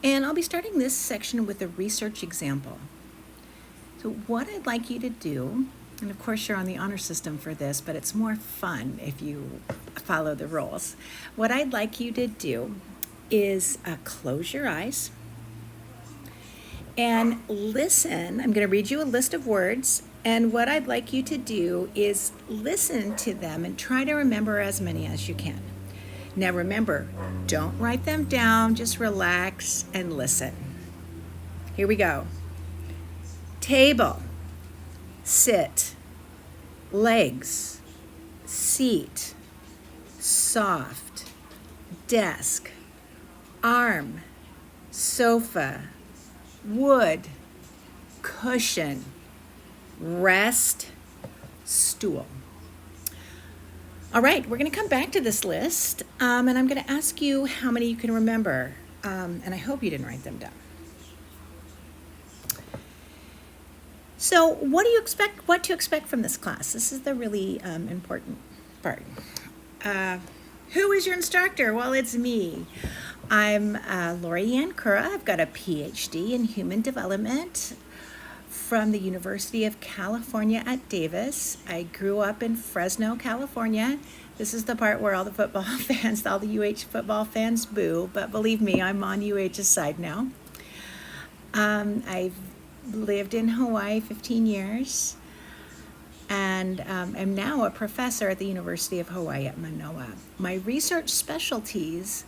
And I'll be starting this section with a research example. So what I'd like you to do, and of course you're on the honor system for this, but it's more fun if you follow the rules. What I'd like you to do is close your eyes and listen. I'm going to read you a list of words, and what I'd like you to do is listen to them and try to remember as many as you can. Now remember, don't write them down, just relax and listen. Here we go. Table, sit, legs, seat, soft, desk, arm, sofa, wood, cushion, rest, stool. All right, we're going to come back to this list, and I'm going to ask you how many you can remember, and I hope you didn't write them down. So what to expect from this class? This is the really important part. Who is your instructor? Well, it's me. I'm Lori Ann Cura. I've got a PhD in human development from the University of California at Davis. I grew up in Fresno, California. This is the part where all the football fans, all the UH football fans boo, but believe me, I'm on UH's side now. I've lived in Hawaii 15 years and am now a professor at the University of Hawaii at Manoa. My research specialties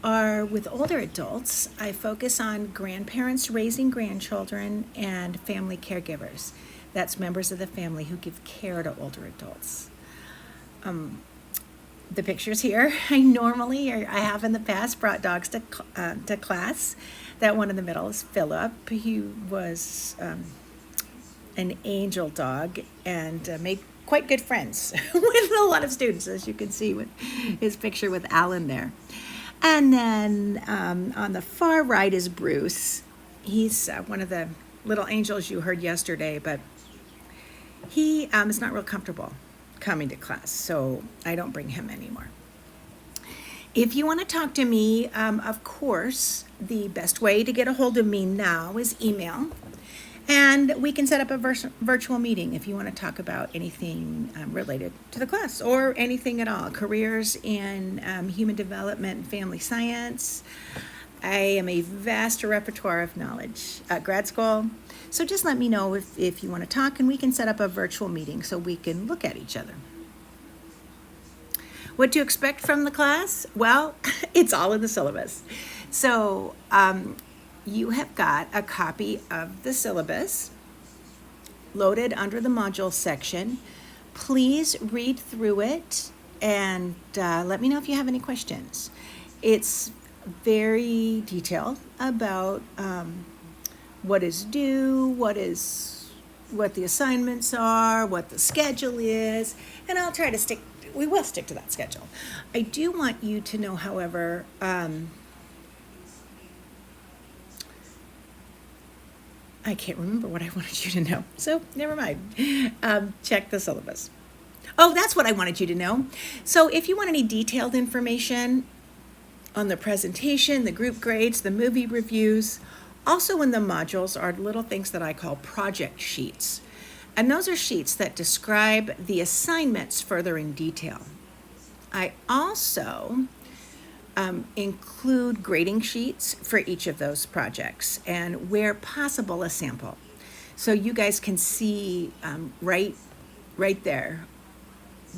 are with older adults. I focus on grandparents raising grandchildren and family caregivers. That's members of the family who give care to older adults. The pictures here, I have in the past brought dogs to class. That one in the middle is Philip. He was an angel dog and made quite good friends with a lot of students, as you can see with his picture with Alan there. And then on the far right is Bruce. He's one of the little angels you heard yesterday, but he is not real comfortable coming to class, so I don't bring him anymore. If you want to talk to me, of course, the best way to get a hold of me now is email. And we can set up a virtual meeting if you want to talk about anything related to the class or anything at all. Careers in human development and family science. I am a vast repertoire of knowledge at grad school. So just let me know if you want to talk, and we can set up a virtual meeting so we can look at each other. What to expect from the class? Well, it's all in the syllabus. So, you have got a copy of the syllabus loaded under the module section. Please read through it and let me know if you have any questions. It's very detailed about what is due, what the assignments are, what the schedule is, and we will stick to that schedule. I do want you to know, however, I can't remember what I wanted you to know, so never mind. Check the syllabus. Oh, that's what I wanted you to know. So if you want any detailed information on the presentation, the group grades, the movie reviews, also in the modules are little things that I call project sheets. And those are sheets that describe the assignments further in detail. I also include grading sheets for each of those projects, and where possible, a sample. So you guys can see right there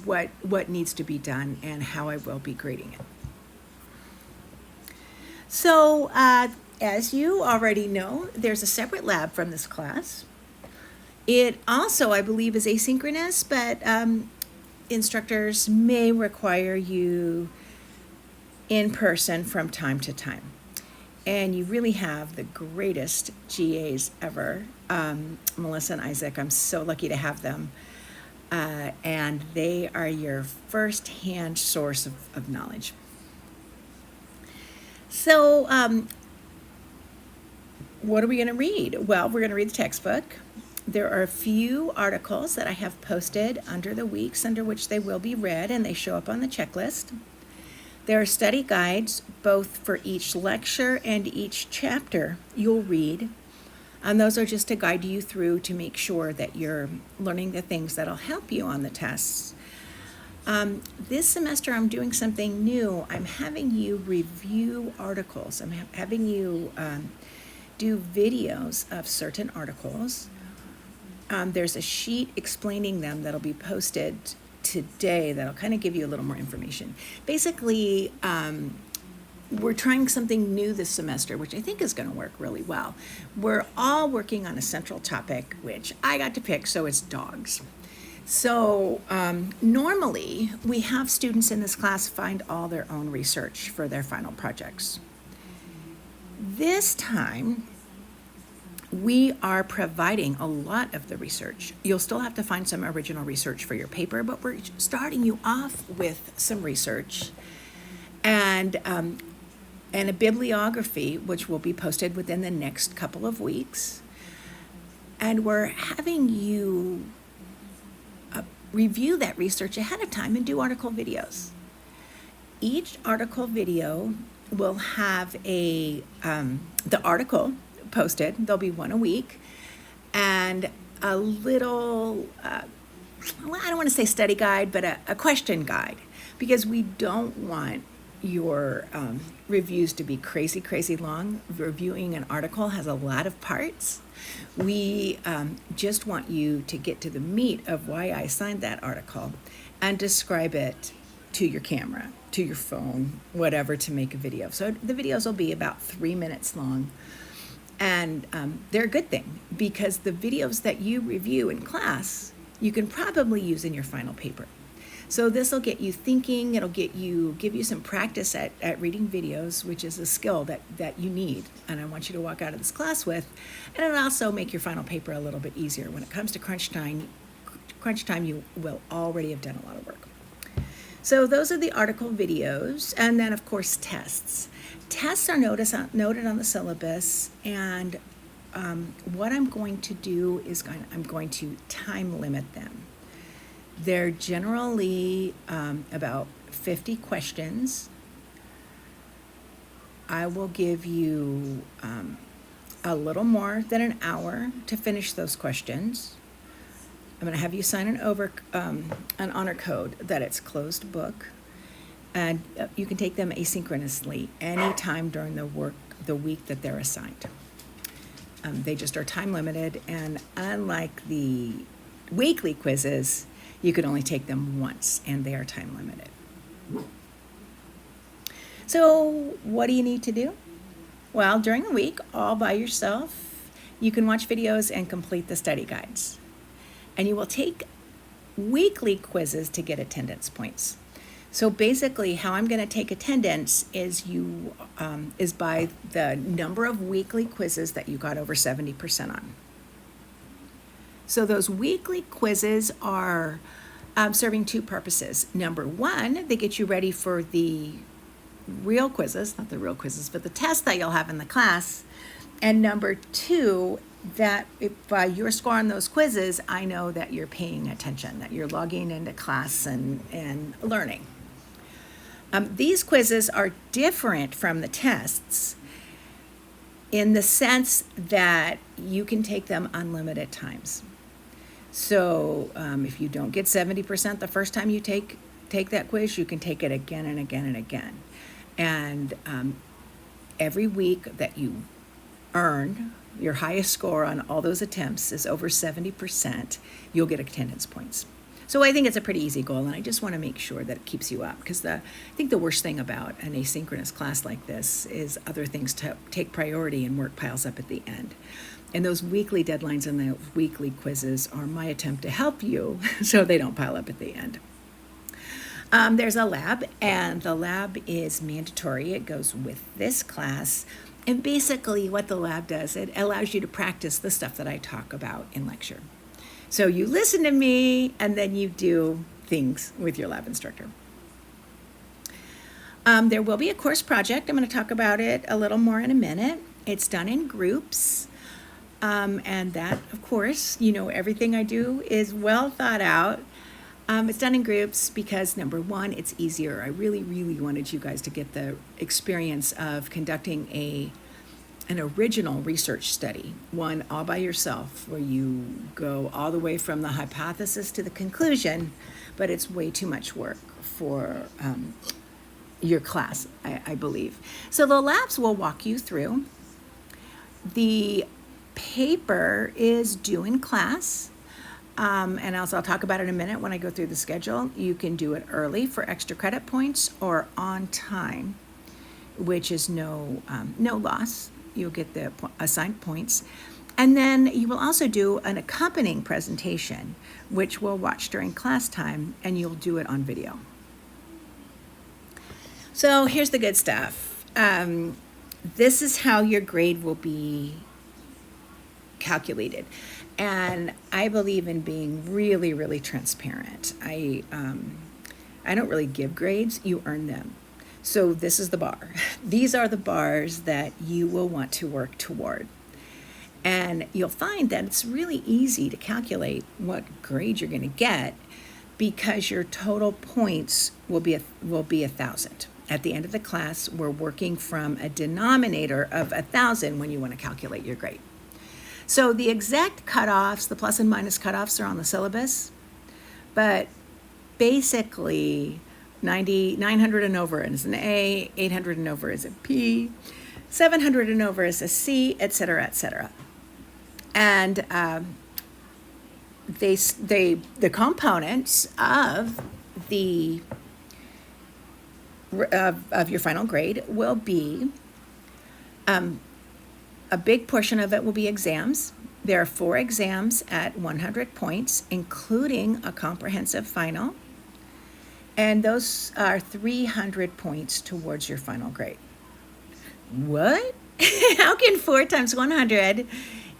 what needs to be done and how I will be grading it. So as you already know, there's a separate lab from this class. It also, I believe, is asynchronous, but instructors may require you in person from time to time. And you really have the greatest GAs ever. Melissa and Isaac, I'm so lucky to have them. And they are your first-hand source of knowledge. So what are we going to read? Well, we're going to read the textbook. There are a few articles that I have posted under the weeks under which they will be read, and they show up on the checklist. There are study guides both for each lecture and each chapter you'll read. And those are just to guide you through to make sure that you're learning the things that'll help you on the tests. This semester I'm doing something new. I'm having you review articles. I'm having you do videos of certain articles. There's a sheet explaining them that'll be posted today that'll kind of give you a little more information. Basically, we're trying something new this semester, which I think is going to work really well. We're all working on a central topic, which I got to pick, so it's dogs. So normally, we have students in this class find all their own research for their final projects. This time, we are providing a lot of the research. You'll still have to find some original research for your paper, but we're starting you off with some research and a bibliography, which will be posted within the next couple of weeks. And we're having you review that research ahead of time and do article videos. Each article video will have the article posted. There'll be one a week, and a little, I don't want to say study guide, but a question guide, because we don't want your reviews to be crazy long. Reviewing an article has a lot of parts. We just want you to get to the meat of why I assigned that article and describe it to your camera, to your phone, whatever, to make a video. So the videos will be about 3 minutes long. And they're a good thing, because the videos that you review in class, you can probably use in your final paper. So this will get you thinking. It'll give you some practice at reading videos, which is a skill that you need, and I want you to walk out of this class with. And it'll also make your final paper a little bit easier. When it comes to crunch time, you will already have done a lot of work. So those are the article videos, and then of course tests. Tests are noted on the syllabus, and what I'm going to do is I'm going to time limit them. They're generally about 50 questions. I will give you a little more than an hour to finish those questions. I'm going to have you sign an honor code that it's closed book, and you can take them asynchronously anytime during the week that they're assigned. They just are time limited, and unlike the weekly quizzes, you can only take them once, and they are time limited. So what do you need to do? Well, during the week, all by yourself, you can watch videos and complete the study guides. And you will take weekly quizzes to get attendance points. So basically, how I'm going to take attendance is by the number of weekly quizzes that you got over 70% on. So those weekly quizzes are serving two purposes. Number one, they get you ready for the real quizzes, not the real quizzes, but the tests that you'll have in the class. And number two, that by your score on those quizzes, I know that you're paying attention, that you're logging into class and learning. These quizzes are different from the tests in the sense that you can take them unlimited times. So if you don't get 70% the first time you take that quiz, you can take it again and again and again. And every week that you earn your highest score on all those attempts is over 70%, you'll get attendance points. So I think it's a pretty easy goal, and I just want to make sure that it keeps you up, because I think the worst thing about an asynchronous class like this is other things take priority and work piles up at the end. And those weekly deadlines and the weekly quizzes are my attempt to help you so they don't pile up at the end. There's a lab, and the lab is mandatory. It goes with this class. And basically what the lab does, it allows you to practice the stuff that I talk about in lecture. So you listen to me, and then you do things with your lab instructor. There will be a course project. I'm going to talk about it a little more in a minute. It's done in groups. And that, of course, everything I do is well thought out. It's done in groups because, number one, it's easier. I really, really wanted you guys to get the experience of conducting an original research study, one all by yourself, where you go all the way from the hypothesis to the conclusion, but it's way too much work for your class, I believe. So the labs will walk you through. The paper is due in class. And also I'll talk about it in a minute when I go through the schedule. You can do it early for extra credit points or on time, which is no loss. You'll get the assigned points. And then you will also do an accompanying presentation, which we'll watch during class time, and you'll do it on video. So here's the good stuff. This is how your grade will be calculated. And I believe in being really, really transparent. I don't really give grades, you earn them. So this is the bar. These are the bars that you will want to work toward. And you'll find that it's really easy to calculate what grade you're going to get because your total points will be 1,000. At the end of the class, we're working from a denominator of 1,000 when you want to calculate your grade. So the exact cutoffs, the plus and minus cutoffs are on the syllabus, but basically 900 and over is an A, 800 and over is a P, 700 and over is a C, et cetera, et cetera. And the components of your final grade will be a big portion of it will be exams. There are 4 exams at 100 points, including a comprehensive final. And those are 300 points towards your final grade. What? How can 4 times 100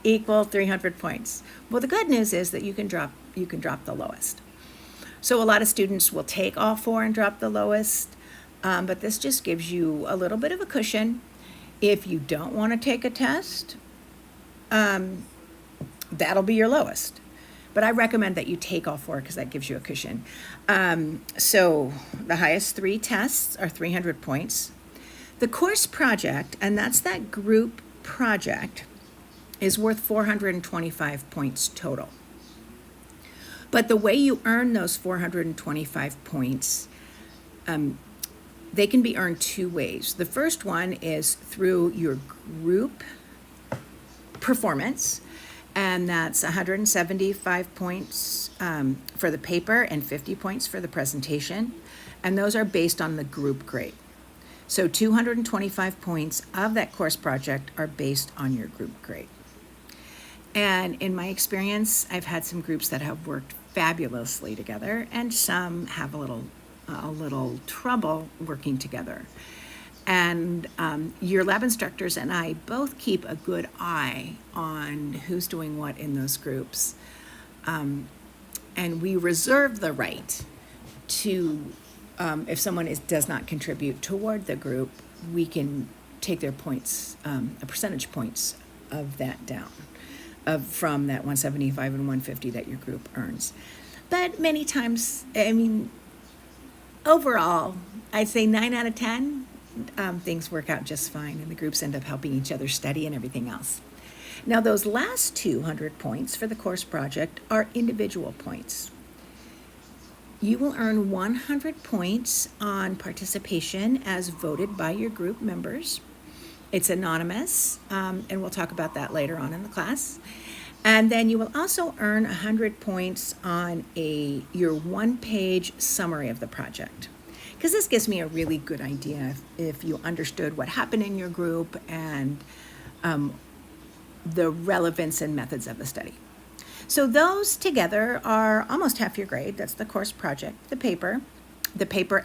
equal 300 points? Well, the good news is that you can drop the lowest. So a lot of students will take all 4 and drop the lowest, but this just gives you a little bit of a cushion. If you don't want to take a test, that'll be your lowest. But I recommend that you take all 4 because that gives you a cushion. So the highest 3 tests are 300 points. The course project, and that's that group project, is worth 425 points total. But the way you earn those 425 points, they can be earned 2 ways. The first one is through your group performance, and that's 175 points for the paper and 50 points for the presentation, and those are based on the group grade. So 225 points of that course project are based on your group grade. And in my experience, I've had some groups that have worked fabulously together, and some have a little trouble working together. And your lab instructors and I both keep a good eye on who's doing what in those groups. And we reserve the right to, if someone does not contribute toward the group, we can take their points, a percentage points of that down, from that 175 and 150 that your group earns. But many times, overall, I'd say 9 out of 10, things work out just fine, and the groups end up helping each other study and everything else. Now, those last 200 points for the course project are individual points. You will earn 100 points on participation as voted by your group members. It's anonymous, and we'll talk about that later on in the class. And then you will also earn 100 points on your 1-page summary of the project. Because this gives me a really good idea if you understood what happened in your group and the relevance and methods of the study. So those together are almost half your grade. That's the course project, the paper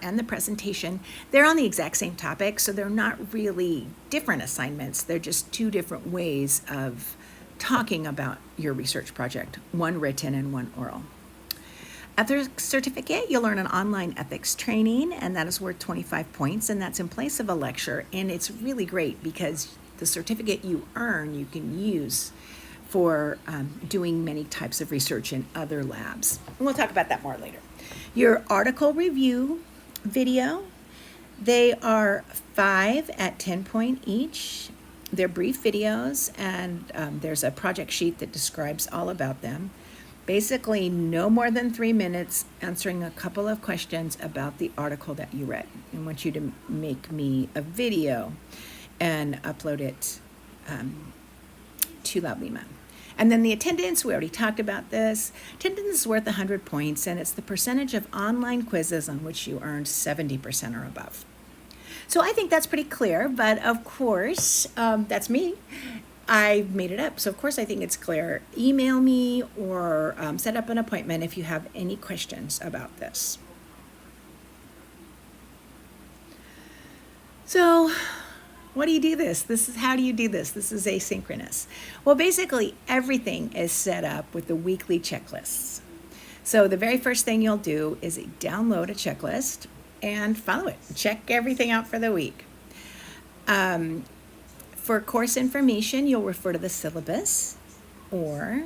and the presentation. They're on the exact same topic, so they're not really different assignments. They're just 2 different ways of talking about your research project, one written and one oral. At the certificate, you'll learn an online ethics training, and that is worth 25 points, and that's in place of a lecture, and it's really great because the certificate you earn, you can use for doing many types of research in other labs. And we'll talk about that more later. Your article review video, they are 5 at 10 point each. They're brief videos, and there's a project sheet that describes all about them. Basically, no more than 3 minutes answering a couple of questions about the article that you read. I want you to make me a video and upload it to Loudlima. And then the attendance, we already talked about this. Attendance is worth 100 points, and it's the percentage of online quizzes on which you earned 70% or above. So I think that's pretty clear, but of course, that's me. I made it up, so of course I think it's clear. Email me or set up an appointment if you have any questions about this. So, what do you do this? How do you do this? This is asynchronous. Well, basically everything is set up with the weekly checklists. So the very first thing you'll do is download a checklist and follow it. Check everything out for the week. For course information, you'll refer to the syllabus or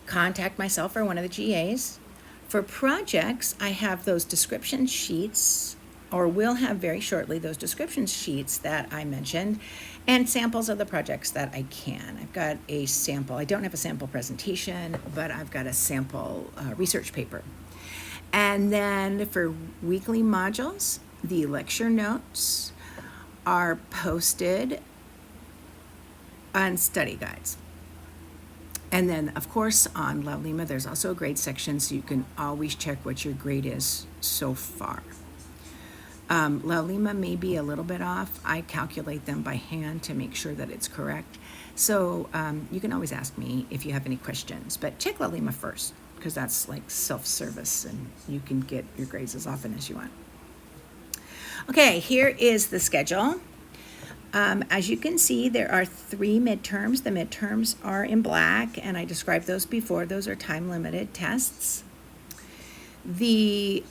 contact myself or one of the GAs. For projects, I have those description sheets, or will have very shortly those description sheets that I mentioned, and samples of the projects that I can. I've got a sample. I don't have a sample presentation, but I've got a sample research paper. And then for weekly modules, the lecture notes are posted on study guides. And then, of course, on Loudlima, there's also a grade section, so you can always check what your grade is so far. Loudlima may be a little bit off. I calculate them by hand to make sure that it's correct. So you can always ask me if you have any questions, but check Loudlima first, because that's like self-service and you can get your grades as often as you want. Okay, here is the schedule. As you can see, there are 3 midterms. The midterms are in black, and I described those before. Those are time-limited tests. The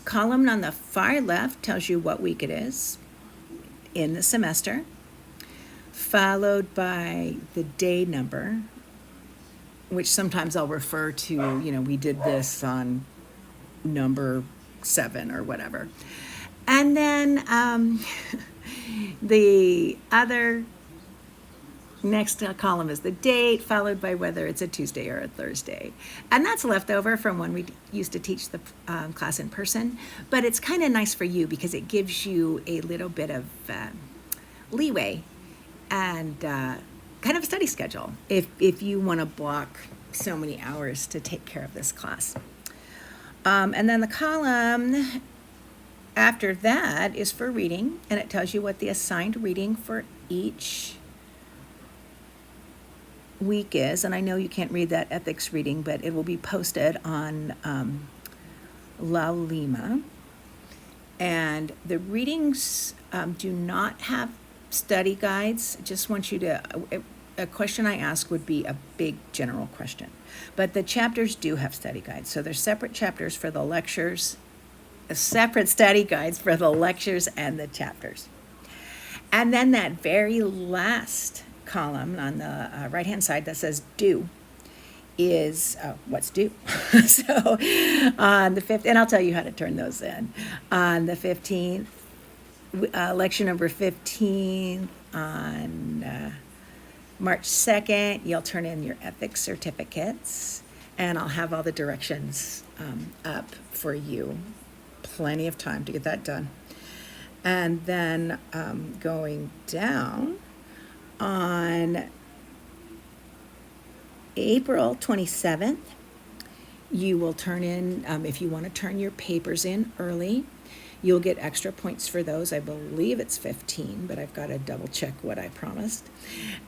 column on the far left tells you what week it is in the semester, followed by the day number, which sometimes I'll refer to, we did this on number 7 or whatever. And then the other next column is the date, followed by whether it's a Tuesday or a Thursday. And that's left over from when we used to teach the class in person. But it's kind of nice for you because it gives you a little bit of leeway and kind of a study schedule if you want to block so many hours to take care of this class. And then the column after that is for reading, and it tells you what the assigned reading for each week is. And I know you can't read that ethics reading, but it will be posted on Loudlima. And the readings do not have study guides. I just want you to, a question I ask would be a big general question. But the chapters do have study guides. So there's separate chapters for the lectures, separate study guides for the lectures and the chapters. And then that very last column on the right-hand side that says due is what's due. So on the 5th, and I'll tell you how to turn those in. On the 15th, lecture number 15, on March 2nd, you'll turn in your ethics certificates, and I'll have all the directions up for you. Plenty of time to get that done. And then going down on April 27th, you will turn in, if you want to turn your papers in early, you'll get extra points for those. I believe it's 15, but I've got to double check what I promised.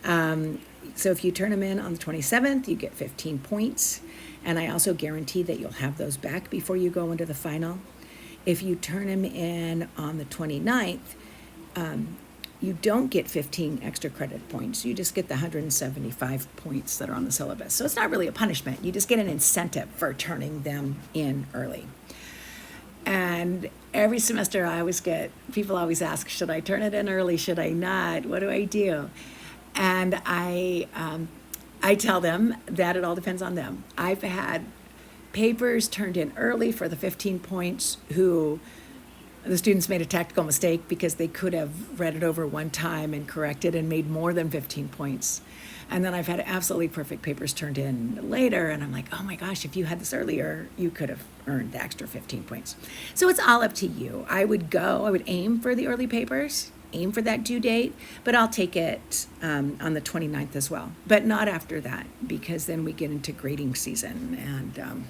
So if you turn them in on the 27th, you get 15 points. And I also guarantee that you'll have those back before you go into the final. If you turn them in on the 29th, you don't get 15 extra credit points. You just get the 175 points that are on the syllabus. So it's not really a punishment. You just get an incentive for turning them in early. And every semester people always ask, should I turn it in early? Should I not? What do I do? And I tell them that it all depends on them. I've had papers turned in early for the 15 points, who the students made a tactical mistake because they could have read it over one time and corrected and made more than 15 points. And then I've had absolutely perfect papers turned in later, and I'm like, oh my gosh, if you had this earlier, you could have earned the extra 15 points. So it's all up to you. I would aim for the early papers, aim for that due date, but I'll take it on the 29th as well. But not after that, because then we get into grading season, and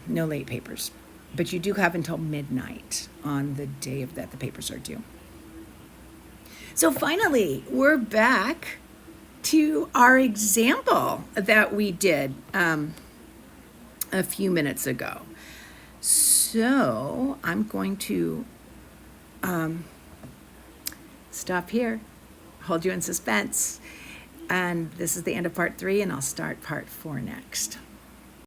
no late papers. But you do have until midnight on the day that the papers are due. So finally, we're back to our example that we did a few minutes ago. So I'm going to stop here, hold you in suspense. And this is the end of part 3, and I'll start part 4 next.